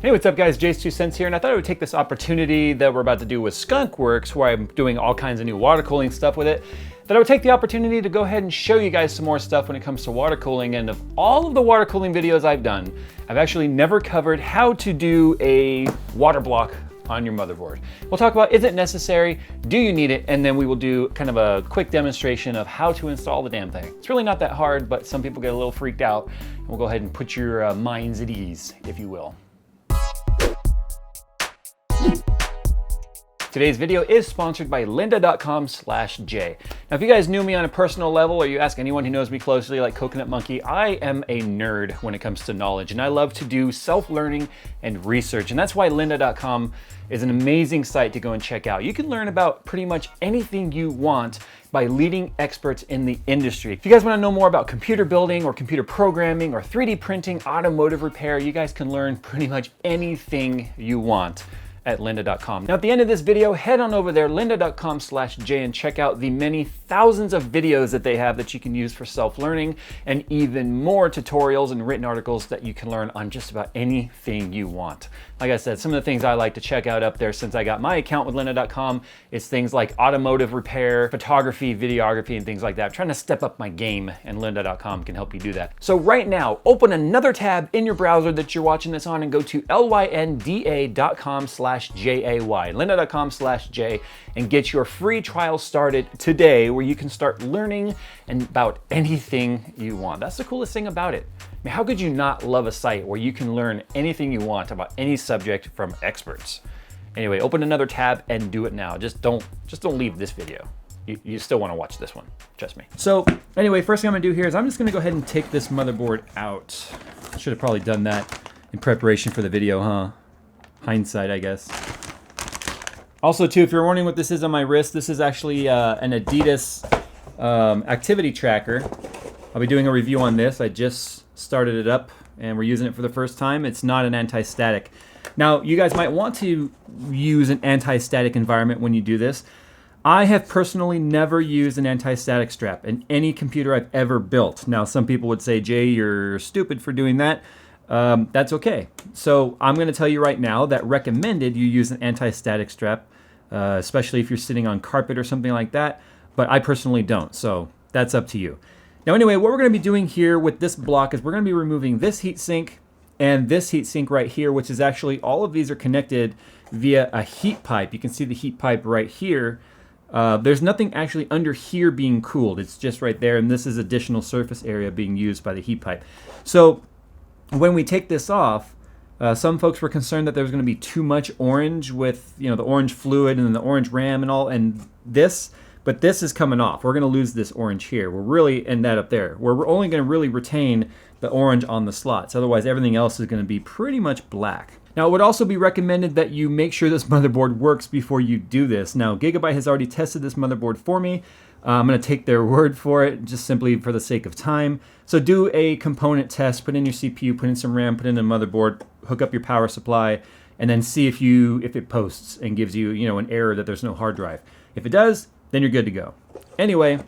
Hey, what's up guys? JayzTwoCents here, and I thought I would take this opportunity that we're about to do with Skunkworks, where I'm doing all kinds of new water cooling stuff with it, that I would take the opportunity to go ahead and show you guys some more stuff when it comes to water cooling. And of all of the water cooling videos I've done, I've actually never covered how to do a water block on your motherboard. We'll talk about, is it necessary? Do you need it? And then we will do kind of a quick demonstration of how to install the damn thing. It's really not that hard, but some people get a little freaked out. And we'll go ahead and put your minds at ease, if you will. Today's video is sponsored by lynda.com/Jay. Now, if you guys knew me on a personal level, or you ask anyone who knows me closely like Coconut Monkey, I am a nerd when it comes to knowledge, and I love to do self-learning and research, and that's why lynda.com is an amazing site to go and check out. You can learn about pretty much anything you want by leading experts in the industry. If you guys want to know more about computer building or computer programming or 3D printing, automotive repair, you guys can learn pretty much anything you want at lynda.com. Now at the end of this video, head on over there, lynda.com/Jay, and check out the many thousands of videos that they have that you can use for self-learning, and even more tutorials and written articles that you can learn on just about anything you want. Like I said, some of the things I like to check out up there since I got my account with lynda.com is things like automotive repair, photography, videography, and things like that. I'm trying to step up my game, and lynda.com can help you do that. So right now, open another tab in your browser that you're watching this on and go to lynda.com/Jay, lynda.com/Jay, and get your free trial started today, where you can start learning about anything you want. That's the coolest thing about it. I mean, how could you not love a site where you can learn anything you want about any subject from experts? Anyway, open another tab and do it now. Just don't leave this video. You still want to watch this one, trust me. So anyway, first thing I'm gonna do here is I'm just gonna go ahead and take this motherboard out. Should have probably done that in preparation for the video, huh? Hindsight, I guess. Also too, if you're wondering what this is on my wrist, this is actually an Adidas activity tracker. I'll be doing a review on this. I just started it up and we're using it for the first time. It's not an anti-static. Now, you guys might want to use an anti-static environment when you do this. I have personally never used an anti-static strap in any computer I've ever built. Now, some people would say, Jay, you're stupid for doing that. That's okay. So I'm going to tell you right now that recommended you use an anti-static strap, especially if you're sitting on carpet or something like that, but I personally don't, so that's up to you. Now anyway, what we're going to be doing here with this block is we're going to be removing this heatsink and this heatsink right here, which is actually, all of these are connected via a heat pipe. You can see the heat pipe right here. There's nothing actually under here being cooled. It's just right there, and this is additional surface area being used by the heat pipe. So when we take this off, some folks were concerned that there was going to be too much orange with, you know, the orange fluid and then the orange RAM and all, and this, but this is coming off. We're going to lose this orange here. We're really in that up there, where we're only going to really retain the orange on the slots. Otherwise, everything else is going to be pretty much black. Now, it would also be recommended that you make sure this motherboard works before you do this. Now, Gigabyte has already tested this motherboard for me. I'm going to take their word for it, just simply for the sake of time. So do a component test, put in your CPU, put in some RAM, put in a motherboard, hook up your power supply, and then see if it posts and gives you, an error that there's no hard drive. If it does, then you're good to go. Anyway,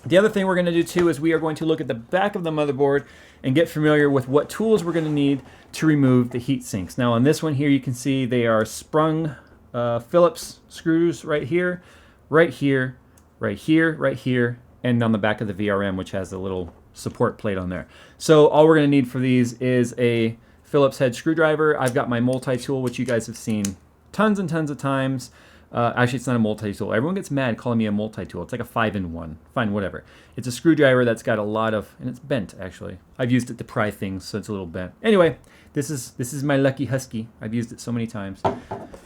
the other thing we're going to do too is we are going to look at the back of the motherboard and get familiar with what tools we're going to need to remove the heat sinks. Now on this one here, you can see they are sprung Phillips screws right here, right here, right here, right here, and on the back of the VRM, which has a little support plate on there. So all we're going to need for these is a Phillips head screwdriver. I've got my multi-tool, which you guys have seen tons and tons of times. Actually, it's not a multi-tool. Everyone gets mad calling me a multi-tool. It's like a 5-in-1. Fine, whatever. It's a screwdriver that's got a lot of, and it's bent actually. I've used it to pry things, so it's a little bent. Anyway, this is my lucky husky. I've used it so many times.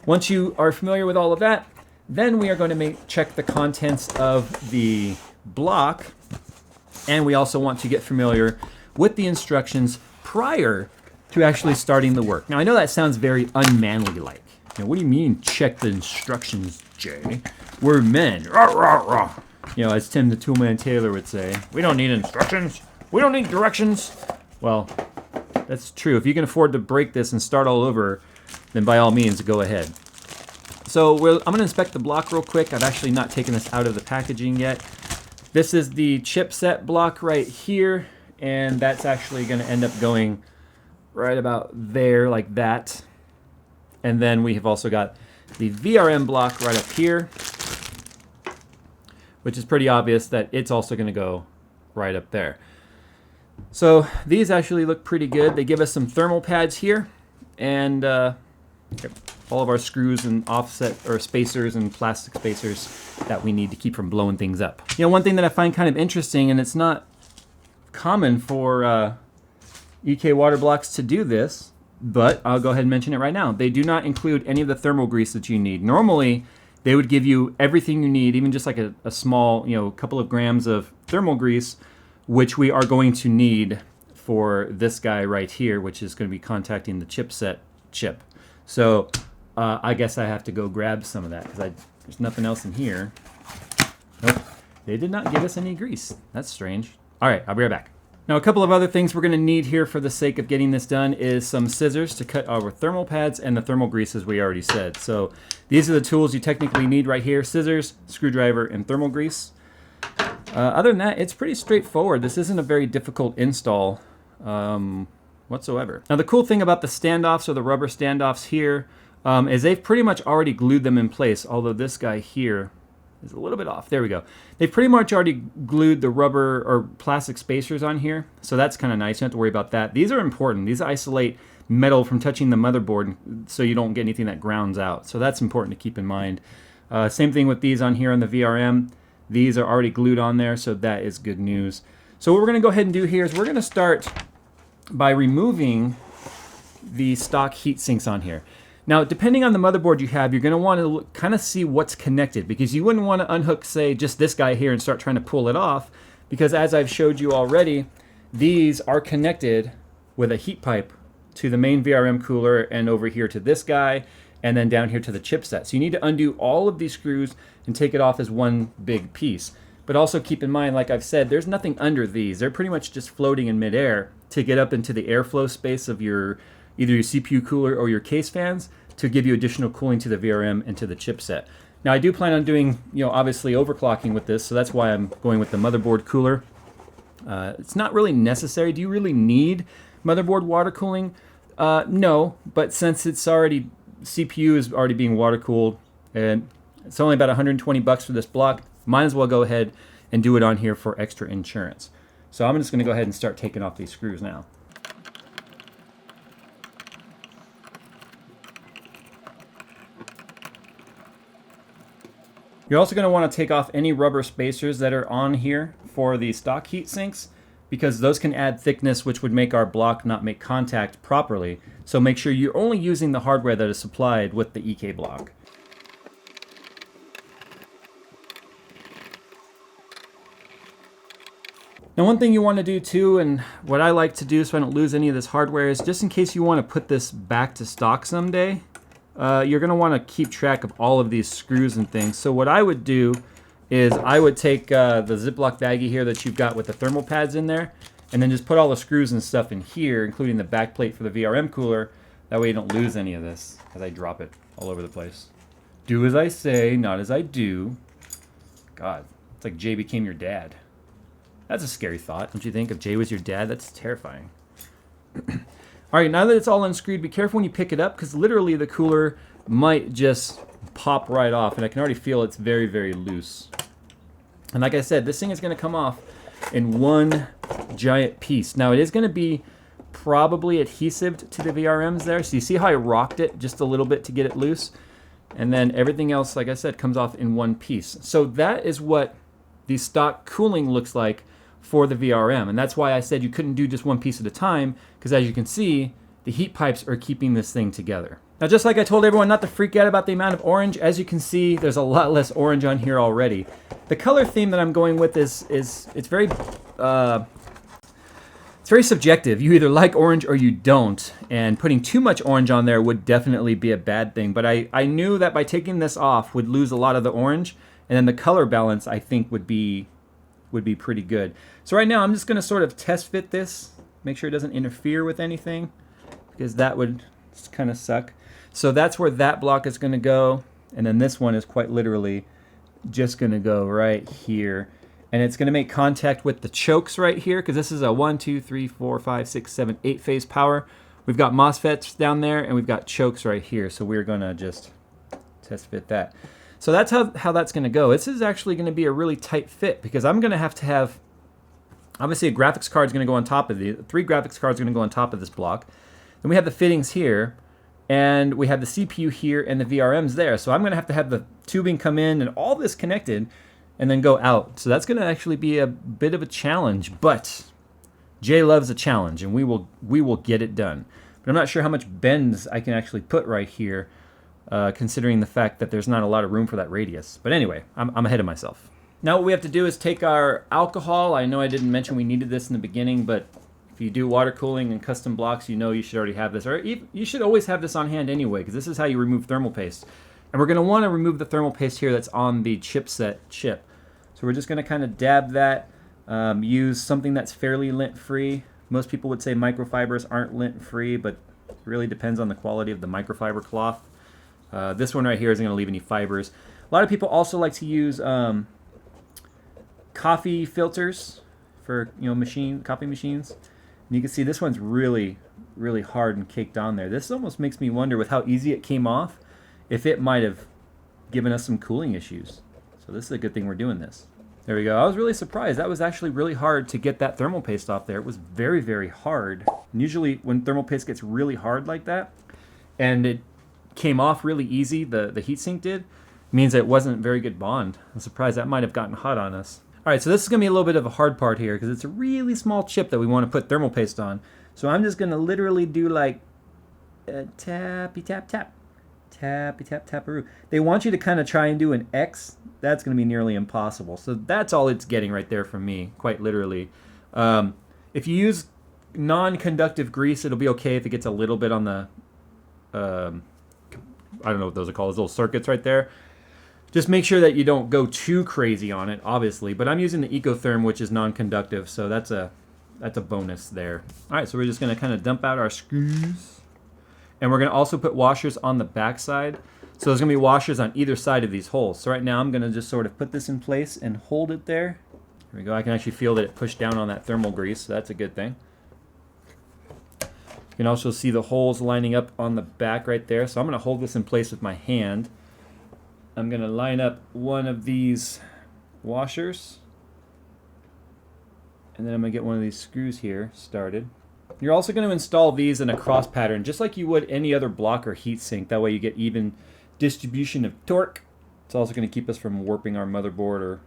Once you are familiar with all of that, then we are going to check the contents of the block, and we also want to get familiar with the instructions prior to actually starting the work. Now, I know that sounds very unmanly-like. What do you mean, check the instructions, Jay? We're men. Rah, rah, rah. As Tim the Toolman Taylor would say, we don't need instructions. We don't need directions. Well, that's true. If you can afford to break this and start all over, then by all means, go ahead. So I'm going to inspect the block real quick. I've actually not taken this out of the packaging yet. This is the chipset block right here, and that's actually going to end up going right about there like that. And then we have also got the VRM block right up here, which is pretty obvious that it's also going to go right up there. So these actually look pretty good. They give us some thermal pads here, and all of our screws and offset or spacers and plastic spacers that we need to keep from blowing things up. You know, one thing that I find kind of interesting, and it's not common for EK water blocks to do this, but I'll go ahead and mention it right now. They do not include any of the thermal grease that you need. Normally, they would give you everything you need, even just like a small, you know, couple of grams of thermal grease, which we are going to need for this guy right here, which is going to be contacting the chipset chip. So I guess I have to go grab some of that because there's nothing else in here. Nope, they did not give us any grease. That's strange. All right, I'll be right back. Now, a couple of other things we're going to need here for the sake of getting this done is some scissors to cut our thermal pads and the thermal grease, as we already said. So these are the tools you technically need right here: scissors, screwdriver, and thermal grease. Other than that, it's pretty straightforward. This isn't a very difficult install whatsoever. Now, the cool thing about the standoffs or the rubber standoffs here is they've pretty much already glued them in place, although this guy here is a little bit off. There we go. They've pretty much already glued the rubber or plastic spacers on here, so that's kind of nice. You don't have to worry about that. These are important. These isolate metal from touching the motherboard so you don't get anything that grounds out. So that's important to keep in mind. Same thing with these on here on the VRM. These are already glued on there, so that is good news. So what we're going to go ahead and do here is we're going to start by removing the stock heat sinks on here. Now, depending on the motherboard you have, you're going to want to kind of see what's connected, because you wouldn't want to unhook, say, just this guy here and start trying to pull it off, because as I've showed you already, these are connected with a heat pipe to the main VRM cooler and over here to this guy and then down here to the chipset. So you need to undo all of these screws and take it off as one big piece. But also keep in mind, like I've said, there's nothing under these. They're pretty much just floating in midair to get up into the airflow space of your either your CPU cooler or your case fans to give you additional cooling to the VRM and to the chipset. Now, I do plan on doing, obviously overclocking with this, so that's why I'm going with the motherboard cooler. It's not really necessary. Do you really need motherboard water cooling? No, but since it's already, CPU is already being water cooled, and it's only about $120 for this block, might as well go ahead and do it on here for extra insurance. So I'm just going to go ahead and start taking off these screws now. You're also going to want to take off any rubber spacers that are on here for the stock heat sinks, because those can add thickness, which would make our block not make contact properly. So make sure you're only using the hardware that is supplied with the EK block. Now, one thing you want to do too, and what I like to do so I don't lose any of this hardware, is just in case you want to put this back to stock someday, you're going to want to keep track of all of these screws and things. So what I would do is I would take the Ziploc baggie here that you've got with the thermal pads in there, and then just put all the screws and stuff in here, including the back plate for the VRM cooler. That way you don't lose any of this as I drop it all over the place. Do as I say, not as I do. God, it's like Jay became your dad. That's a scary thought, don't you think? If Jay was your dad, that's terrifying. All right, now that it's all unscrewed, be careful when you pick it up, because literally the cooler might just pop right off, and I can already feel it's very, very loose. And like I said, this thing is going to come off in one giant piece. Now, it is going to be probably adhesive to the VRMs there, so you see how I rocked it just a little bit to get it loose? And then everything else, like I said, comes off in one piece. So that is what the stock cooling looks like for the VRM, and that's why I said you couldn't do just one piece at a time, because as you can see, the heat pipes are keeping this thing together. Now, just like I told everyone not to freak out about the amount of orange, as you can see, there's a lot less orange on here already. The color theme that I'm going with is it's very subjective. You either like orange or you don't, and putting too much orange on there would definitely be a bad thing. But I knew that by taking this off would lose a lot of the orange, and then the color balance I think would be pretty good. So right now I'm just going to sort of test fit this, make sure it doesn't interfere with anything, because that would kind of suck. So that's where that block is going to go, and then this one is quite literally just going to go right here, and it's going to make contact with the chokes right here, because this is a 1, 2, 3, 4, 5, 6, 7, 8 phase power. We've got MOSFETs down there, and we've got chokes right here. So we're gonna just test fit that. So that's how that's gonna go. This is actually gonna be a really tight fit because I'm gonna have to have, obviously a graphics card is gonna go on top of the, 3 graphics cards are gonna go on top of this block. Then we have the fittings here, and we have the CPU here and the VRMs there. So I'm gonna have to have the tubing come in and all this connected and then go out. So that's gonna actually be a bit of a challenge, but Jay loves a challenge, and we will get it done. But I'm not sure how much bends I can actually put right here, considering the fact that there's not a lot of room for that radius. But anyway, I'm ahead of myself. Now what we have to do is take our alcohol. I know I didn't mention we needed this in the beginning, but if you do water cooling and custom blocks, you know you should already have this. Or you should always have this on hand anyway, because this is how you remove thermal paste. And we're going to want to remove the thermal paste here that's on the chipset chip. So we're just going to kind of dab that. Use something that's fairly lint-free. Most people would say microfibers aren't lint-free, but it really depends on the quality of the microfiber cloth. This one right here isn't going to leave any fibers. A lot of people also like to use coffee filters for coffee machines. And you can see this one's really, really hard and caked on there. This almost makes me wonder, with how easy it came off, if it might have given us some cooling issues. So this is a good thing we're doing this. There we go. I was really surprised. That was actually really hard to get that thermal paste off there. It was very, very hard. And usually when thermal paste gets really hard like that, and it came off really easy, the heatsink did, means it wasn't very good bond. I'm surprised that might have gotten hot on us. All right, so this is going to be a little bit of a hard part here because it's a really small chip that we want to put thermal paste on. So I'm just going to literally do like a tappy tap tap. Tappy tap taparoo. They want you to kind of try and do an X. That's going to be nearly impossible. So that's all it's getting right there from me, quite literally. If you use non-conductive grease, it'll be okay if it gets a little bit on the, I don't know what those are called, those little circuits right there. Just make sure that you don't go too crazy on it, obviously. But I'm using the Ecotherm, which is non-conductive, so that's a bonus there. All right, so we're just going to kind of dump out our screws. And we're going to also put washers on the back side. So there's going to be washers on either side of these holes. So right now I'm going to just sort of put this in place and hold it there. There we go. I can actually feel that it pushed down on that thermal grease, so that's a good thing. You can also see the holes lining up on the back right there. So I'm going to hold this in place with my hand. I'm going to line up one of these washers. And then I'm going to get one of these screws here started. You're also going to install these in a cross pattern, just like you would any other block or heatsink. That way you get even distribution of torque. It's also going to keep us from warping our motherboard or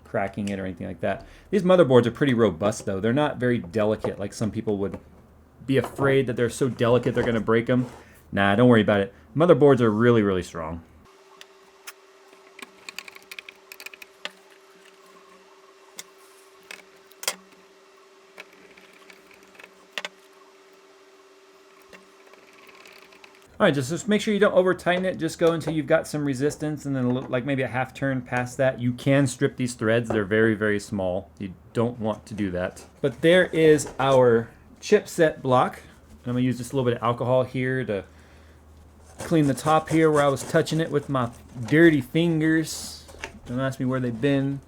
cracking it or anything like that. These motherboards are pretty robust, though. They're not very delicate, like some people would be afraid that they're so delicate they're going to break them. Nah, don't worry about it. Motherboards are really, really strong. All right, just make sure you don't over tighten it. Just go until you've got some resistance, and then like maybe a half turn past that. You can strip these threads. They're very, very small. You don't want to do that. But there is our chipset block. I'm gonna use just a little bit of alcohol here to clean the top here where I was touching it with my dirty fingers. Don't ask me where they've been.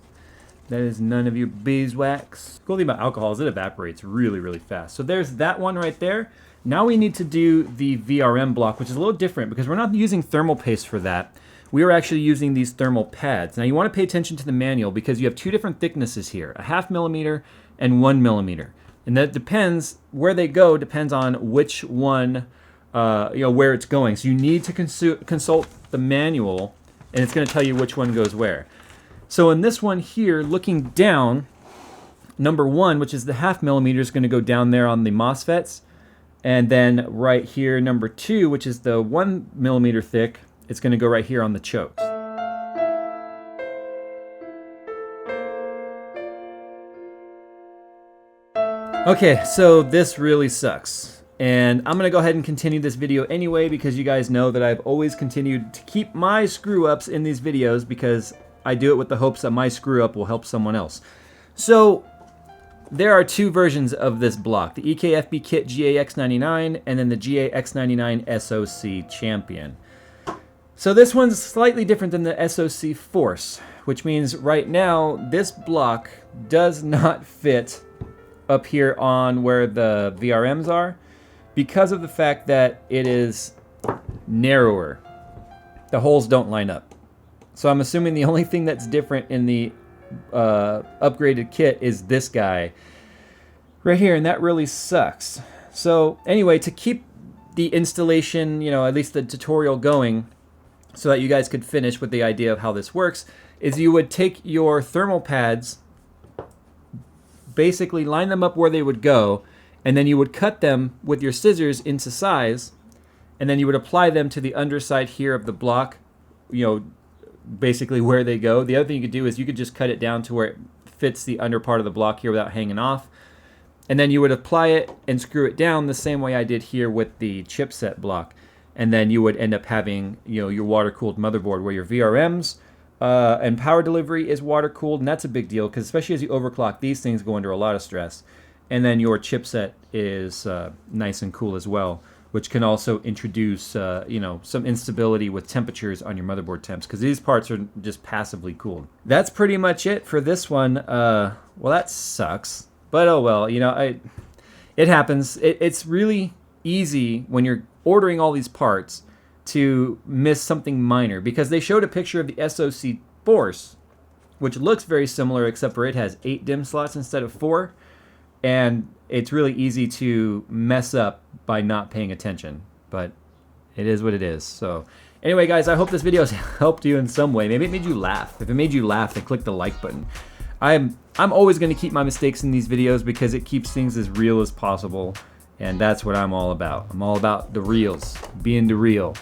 That is none of your beeswax. The cool thing about alcohol is it evaporates really, really fast. So there's that one right there. Now we need to do the VRM block, which is a little different because we're not using thermal paste for that. We are actually using these thermal pads. Now you want to pay attention to the manual because you have 2 different thicknesses here, a 0.5 millimeter and 1 millimeter. And that depends, where they go depends on which one, where it's going. So you need to consult the manual, and it's going to tell you which one goes where. So in this one here, looking down, number 1, which is the 0.5 millimeter, is going to go down there on the MOSFETs. And then right here, number 2, which is the 1 millimeter thick, it's going to go right here on the chokes. Okay, so this really sucks. And I'm going to go ahead and continue this video anyway because you guys know that I've always continued to keep my screw-ups in these videos because I do it with the hopes that my screw-up will help someone else. So there are 2 versions of this block, the EKFB Kit GAX99 and then the GAX99 SOC Champion. So this one's slightly different than the SOC Force, which means right now this block does not fit up here on where the VRMs are because of the fact that it is narrower. The holes don't line up. So I'm assuming the only thing that's different in the upgraded kit is this guy right here, and that really sucks. So anyway, to keep the installation, you know, at least the tutorial going, so that you guys could finish with the idea of how this works, is you would take your thermal pads, basically line them up where they would go, and then you would cut them with your scissors into size, and then you would apply them to the underside here of the block, you know, basically where they go. The other thing you could do is you could just cut it down to where it fits the under part of the block here without hanging off. And then you would apply it and screw it down the same way I did here with the chipset block. And then you would end up having, you know, your water-cooled motherboard where your VRMs and power delivery is water-cooled, and that's a big deal because especially as you overclock, these things go under a lot of stress. And then your chipset is nice and cool as well, which can also introduce, you know, some instability with temperatures on your motherboard temps, because these parts are just passively cooled. That's pretty much it for this one. Well, that sucks, but oh well, you know, it happens. It's really easy when you're ordering all these parts to miss something minor, because they showed a picture of the SoC Force, which looks very similar, except for it has 8 DIMM slots instead of 4. And it's really easy to mess up by not paying attention, but it is what it is. So anyway, guys, I hope this video has helped you in some way. Maybe it made you laugh. If it made you laugh, then click the like button. I'm always going to keep my mistakes in these videos because it keeps things as real as possible, and that's what I'm all about. I'm all about the reals, being the real.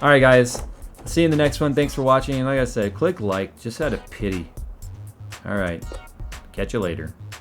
All right, guys, see you in the next one. Thanks for watching, and like I said, click like just out of pity. All right, catch you later.